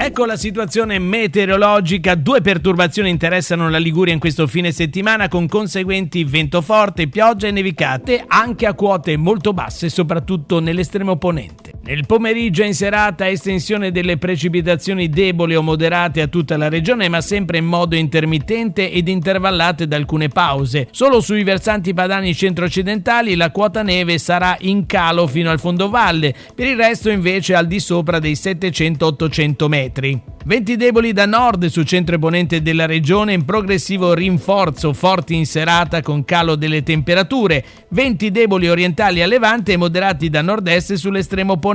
Ecco la situazione meteorologica. 2 perturbazioni interessano la Liguria in questo fine settimana, con conseguenti vento forte, pioggia e nevicate anche a quote molto basse, soprattutto nell'estremo ponente. Nel pomeriggio e in serata estensione delle precipitazioni deboli o moderate a tutta la regione, ma sempre in modo intermittente ed intervallate da alcune pause. Solo sui versanti padani centro-occidentali la quota neve sarà in calo fino al fondovalle, per il resto invece al di sopra dei 700-800 metri. Venti deboli da nord sul centro e ponente della regione, in progressivo rinforzo, forti in serata con calo delle temperature. Venti deboli orientali a levante e moderati da nord-est sull'estremo ponente.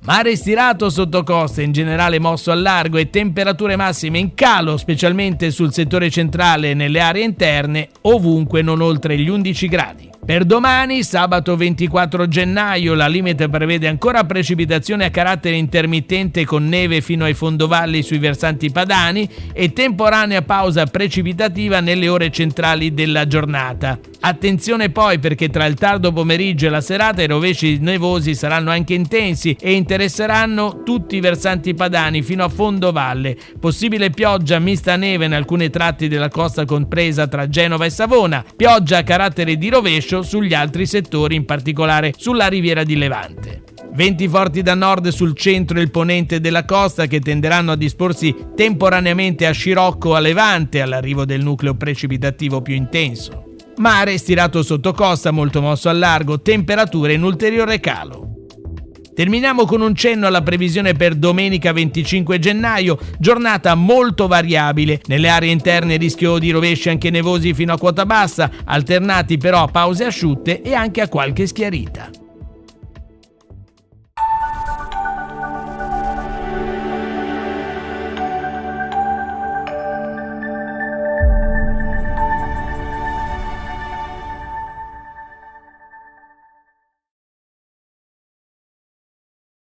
Mare stirato sotto costa, in generale mosso al largo, e temperature massime in calo, specialmente sul settore centrale e nelle aree interne, ovunque non oltre gli 11 gradi. Per domani, sabato 24 gennaio, la limite prevede ancora precipitazioni a carattere intermittente con neve fino ai fondovalli sui versanti padani e temporanea pausa precipitativa nelle ore centrali della giornata. Attenzione poi, perché tra il tardo pomeriggio e la serata i rovesci nevosi saranno anche intensi e interesseranno tutti i versanti padani fino a fondovalle. Possibile pioggia mista a neve in alcuni tratti della costa compresa tra Genova e Savona, pioggia a carattere di rovescio sugli altri settori, in particolare sulla riviera di Levante. Venti forti da nord sul centro e il ponente della costa, che tenderanno a disporsi temporaneamente a scirocco a levante all'arrivo del nucleo precipitativo più intenso. Mare stirato sotto costa, molto mosso al largo, temperature in ulteriore calo. Terminiamo con un cenno alla previsione per domenica 25 gennaio, giornata molto variabile. Nelle aree interne rischio di rovesci anche nevosi fino a quota bassa, alternati però a pause asciutte e anche a qualche schiarita.